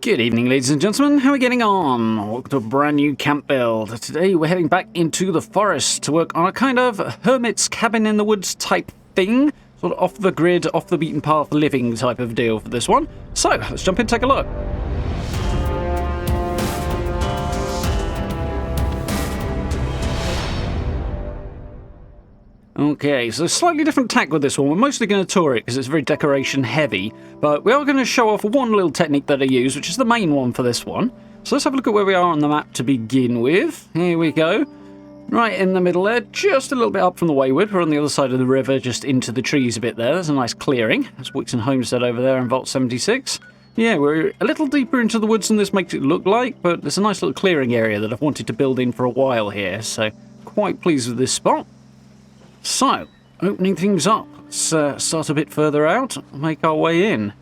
Good evening, ladies and gentlemen. How are we getting on? Welcome to a brand new camp build. Today we're heading back into the forest to work on a kind of hermit's cabin in the woods type thing. Sort of off the grid, off the beaten path living type of deal for this one. So, let's jump in and take a look. Okay, so slightly different tack with this one. We're mostly going to tour it because it's very decoration heavy, but we are going to show off one little technique that I use, which is the main one for this one. So let's have a look at where we are on the map to begin with. Here we go. Right in the middle there, just a little bit up from the Wayward. We're on the other side of the river, just into the trees a bit there. There's a nice clearing. There's Wixon Homestead over there in Vault 76. Yeah, we're a little deeper into the woods than this makes it look like, but there's a nice little clearing area that I've wanted to build in for a while here, so quite pleased with this spot. So, opening things up, let's start a bit further out, make our way in.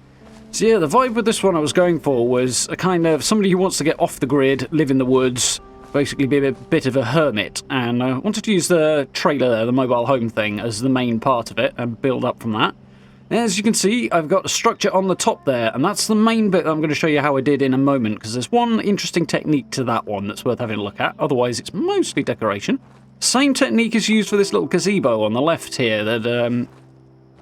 So yeah, the vibe with this one I was going for was a kind of somebody who wants to get off the grid, live in the woods, basically be a bit of a hermit, and I wanted to use the trailer there, the mobile home thing, as the main part of it, and build up from that. As you can see, I've got a structure on the top there, and that's the main bit that I'm going to show you how I did in a moment, because there's one interesting technique to that one that's worth having a look at, otherwise it's mostly decoration. Same technique is used for this little gazebo on the left here, that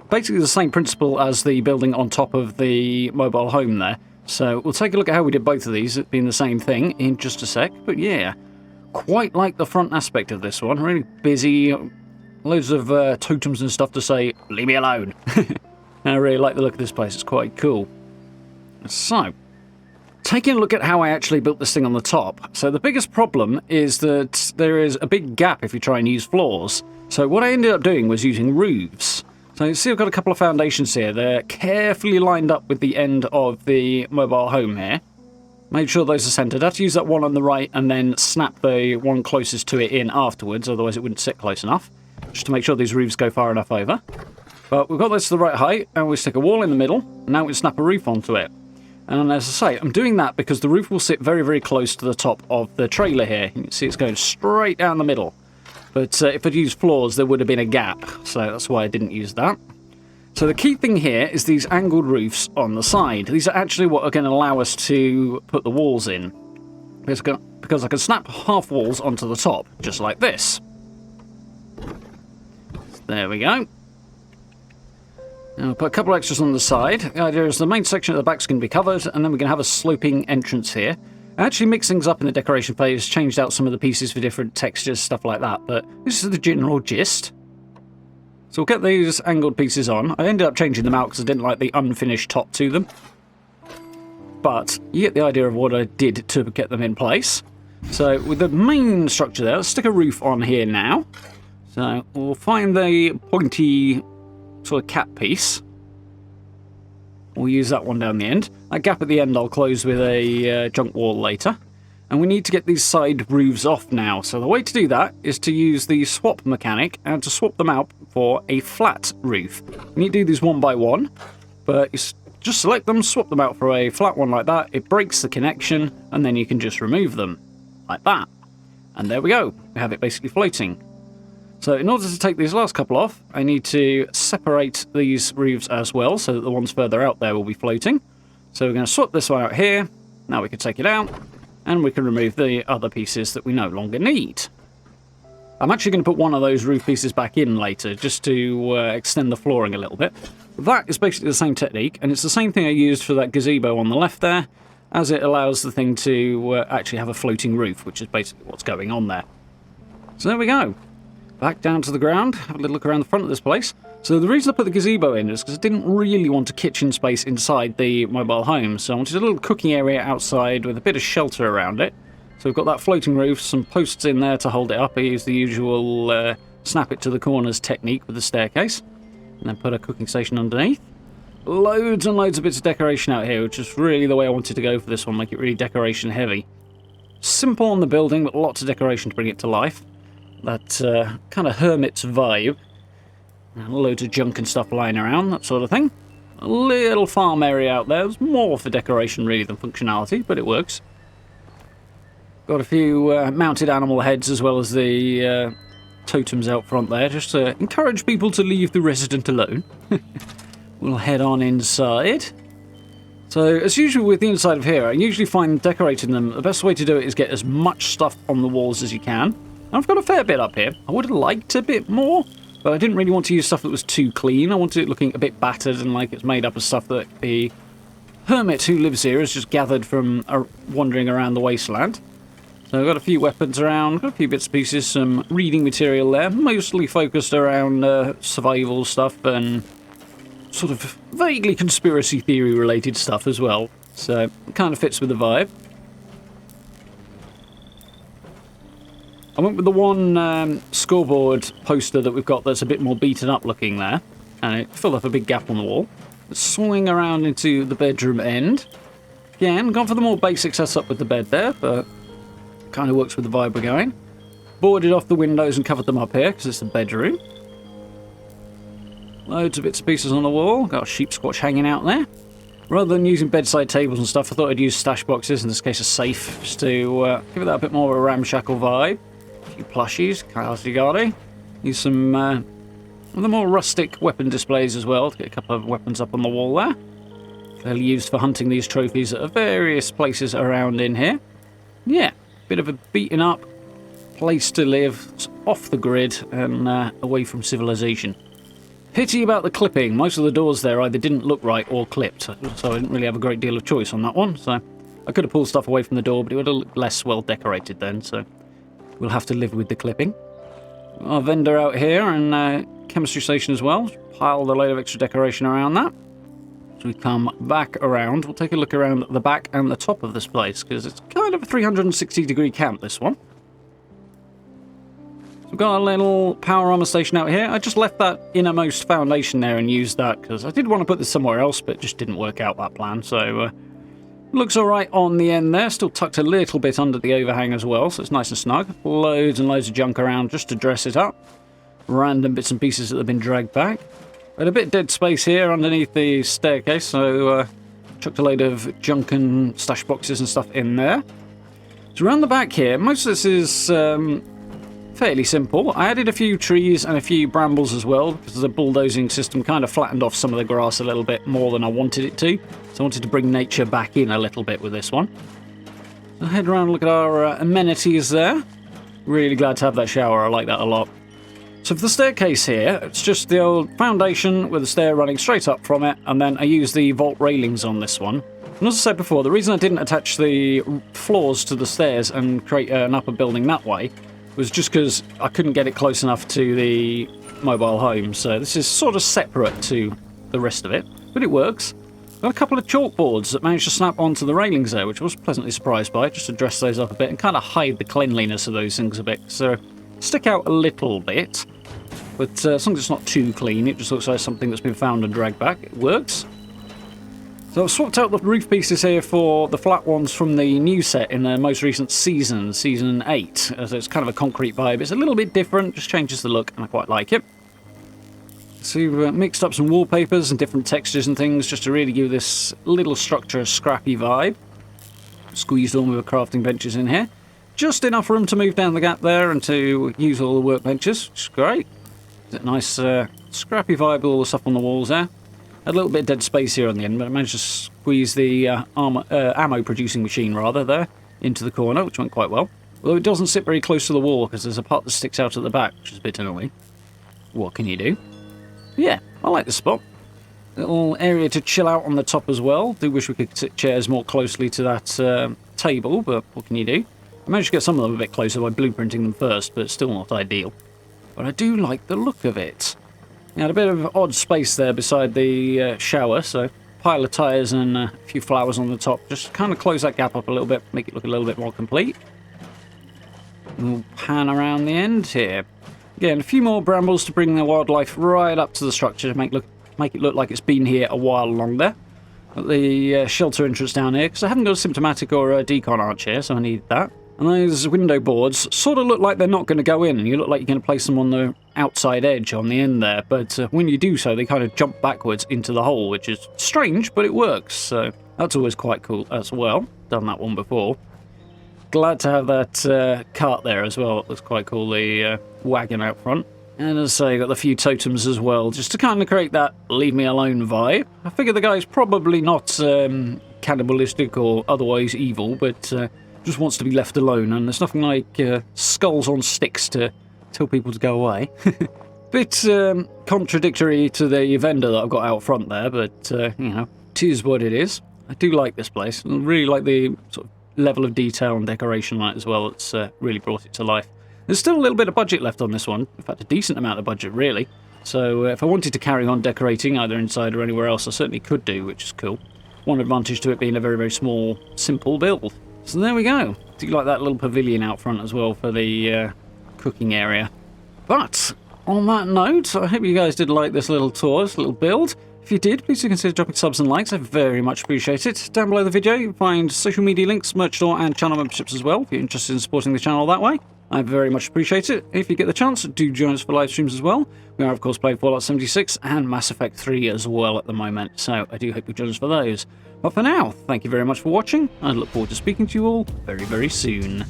basically the same principle as the building on top of the mobile home there. So we'll take a look at how we did both of these, it being the same thing, in just a sec. But yeah, quite like the front aspect of this one, really busy, loads of totems and stuff to say, leave me alone. I really like the look of this place, it's quite cool. So, taking a look at how I actually built this thing on the top. So the biggest problem is that there is a big gap if you try and use floors. So what I ended up doing was using roofs. So you see I've got a couple of foundations here. They're carefully lined up with the end of the mobile home here. Made sure those are centered. I have to use that one on the right and then snap the one closest to it in afterwards, otherwise it wouldn't sit close enough. Just to make sure these roofs go far enough over. But we've got this to the right height, and we stick a wall in the middle, and now we snap a roof onto it. And as I say, I'm doing that because the roof will sit very, very close to the top of the trailer here. You can see it's going straight down the middle. But if I'd used floors, there would have been a gap. So that's why I didn't use that. So the key thing here is these angled roofs on the side. These are actually what are going to allow us to put the walls in. Because I can snap half walls onto the top, just like this. There we go. I'll put a couple of extras on the side. The idea is the main section at the back's going to be covered, and then we're going to have a sloping entrance here. I actually mixed things up in the decoration phase, changed out some of the pieces for different textures, stuff like that, but this is the general gist. So we'll get these angled pieces on. I ended up changing them out because I didn't like the unfinished top to them. But you get the idea of what I did to get them in place. So with the main structure there, let's stick a roof on here now. So we'll find the pointy sort of cap piece. We'll use that one down the end. That gap at the end I'll close with a junk wall later. And we need to get these side roofs off now. So the way to do that is to use the swap mechanic and to swap them out for a flat roof. You need to do these one by one, but you just select them, swap them out for a flat one like that. It breaks the connection, and then you can just remove them like that. And there we go. We have it basically floating. So in order to take these last couple off, I need to separate these roofs as well, so that the ones further out there will be floating. So we're going to swap this one out here. Now we can take it out, and we can remove the other pieces that we no longer need. I'm actually going to put one of those roof pieces back in later, just to extend the flooring a little bit. That is basically the same technique, and it's the same thing I used for that gazebo on the left there, as it allows the thing to actually have a floating roof, which is basically what's going on there. So there we go. Back down to the ground, have a little look around the front of this place. So the reason I put the gazebo in is because I didn't really want a kitchen space inside the mobile home, so I wanted a little cooking area outside with a bit of shelter around it. So we've got that floating roof, some posts in there to hold it up. I use the usual snap it to the corners technique with the staircase, and then put a cooking station underneath. Loads and loads of bits of decoration out here, which is really the way I wanted to go for this one, make it really decoration heavy. Simple on the building, but lots of decoration to bring it to life. That kind of hermit's vibe. And loads of junk and stuff lying around, that sort of thing. A little farm area out there. It's more for decoration really than functionality, but it works. Got a few mounted animal heads as well as the totems out front there, just to encourage people to leave the resident alone. We'll head on inside. So, as usual with the inside of here, I usually find decorating them, the best way to do it is get as much stuff on the walls as you can. And I've got a fair bit up here. I would have liked a bit more, but I didn't really want to use stuff that was too clean. I wanted it looking a bit battered and like it's made up of stuff that the Hermit who lives here has just gathered from wandering around the wasteland. So I've got a few weapons around, got a few bits and pieces, some reading material there, mostly focused around survival stuff and sort of vaguely conspiracy theory related stuff as well. So it kind of fits with the vibe. I went with the one scoreboard poster that we've got that's a bit more beaten up looking there, and it filled up a big gap on the wall. Swing around into the bedroom end. Again, gone for the more basic setup with the bed there, but kind of works with the vibe we're going. Boarded off the windows and covered them up here because it's the bedroom. Loads of bits and pieces on the wall. Got a sheep squatch hanging out there. Rather than using bedside tables and stuff, I thought I'd use stash boxes, in this case a safe, just to give it that a bit more of a ramshackle vibe. A few plushies, cardi. Use some of the more rustic weapon displays as well, to get a couple of weapons up on the wall there. They're used for hunting these trophies at various places around in here. Yeah, bit of a beaten up place to live. It's off the grid and away from civilization. Pity about the clipping. Most of the doors there either didn't look right or clipped, so I didn't really have a great deal of choice on that one. So I could have pulled stuff away from the door, but it would have looked less well decorated then, so we'll have to live with the clipping. Our vendor out here and chemistry station as well. Piled a load of extra decoration around that. So we come back around. We'll take a look around the back and the top of this place, because it's kind of a 360-degree camp, this one. We've got a little power armor station out here. I just left that innermost foundation there and used that because I did want to put this somewhere else, but it just didn't work out, that plan. So looks alright on the end there. Still tucked a little bit under the overhang as well, so it's nice and snug. Loads and loads of junk around just to dress it up. Random bits and pieces that have been dragged back. But a bit dead space here underneath the staircase, so chucked a load of junk and stash boxes and stuff in there. So around the back here, most of this is fairly simple. I added a few trees and a few brambles as well, because the bulldozing system kind of flattened off some of the grass a little bit more than I wanted it to. So I wanted to bring nature back in a little bit with this one. I'll head around and look at our amenities there. Really glad to have that shower, I like that a lot. So for the staircase here, it's just the old foundation with a stair running straight up from it, and then I use the vault railings on this one. And as I said before, the reason I didn't attach the floors to the stairs and create an upper building that way was just because I couldn't get it close enough to the mobile home. So this is sort of separate to the rest of it, but it works. Got a couple of chalkboards that managed to snap onto the railings there, which I was pleasantly surprised by, just to dress those up a bit and kind of hide the cleanliness of those things a bit. So stick out a little bit, but as long as it's not too clean, it just looks like something that's been found and dragged back. It works. So I've swapped out the roof pieces here for the flat ones from the new set in the most recent season, Season 8. So it's kind of a concrete vibe. It's a little bit different, just changes the look, and I quite like it. So we've mixed up some wallpapers and different textures and things just to really give this little structure a scrappy vibe. Squeezed all the crafting benches in here. Just enough room to move down the gap there and to use all the workbenches, which is great. It's a nice scrappy vibe with all the stuff on the walls there. A little bit of dead space here on the end, but I managed to squeeze the ammo producing machine rather there into the corner, which went quite well. Although it doesn't sit very close to the wall because there's a part that sticks out at the back, which is a bit annoying. What can you do? Yeah, I like the spot. Little area to chill out on the top as well. Do wish we could sit chairs more closely to that table, but what can you do? I managed to get some of them a bit closer by blueprinting them first, but still not ideal. But I do like the look of it. You had a bit of odd space there beside the shower, so pile of tyres and a few flowers on the top. Just kind of close that gap up a little bit, make it look a little bit more complete. We'll pan around the end here. Again, a few more brambles to bring the wildlife right up to the structure to make it look like it's been here a while longer. Got the shelter entrance down here, because I haven't got a symptomatic or a decon arch here, so I need that. And those window boards sort of look like they're not going to go in, and you look like you're going to place them on the outside edge on the end there, but when you do so, they kind of jump backwards into the hole, which is strange, but it works, so that's always quite cool as well. Done that one before. Glad to have that cart there as well. It looks quite cool, the wagon out front. And as I say, got a few totems as well, just to kind of create that leave me alone vibe. I figure the guy's probably not cannibalistic or otherwise evil, but just wants to be left alone, and there's nothing like skulls on sticks to tell people to go away. Bit contradictory to the vendor that I've got out front there, but, you know, it is what it is. I do like this place. I really like the sort of level of detail and decoration on it as well. It's really brought it to life. There's still a little bit of budget left on this one. In fact, a decent amount of budget, really. So if I wanted to carry on decorating either inside or anywhere else, I certainly could do, which is cool. One advantage to it being a very, very small, simple build. So there we go. I do like that little pavilion out front as well for the cooking area. But on that note, I hope you guys did like this little tour, this little build. If you did, please do consider dropping subs and likes. I very much appreciate it. Down below the video, you'll find social media links, merch store, and channel memberships as well, if you're interested in supporting the channel that way. I very much appreciate it. If you get the chance, do join us for live streams as well. We are, of course, playing Fallout 76 and Mass Effect 3 as well at the moment, so I do hope you join us for those. But for now, thank you very much for watching. I look forward to speaking to you all very, very soon.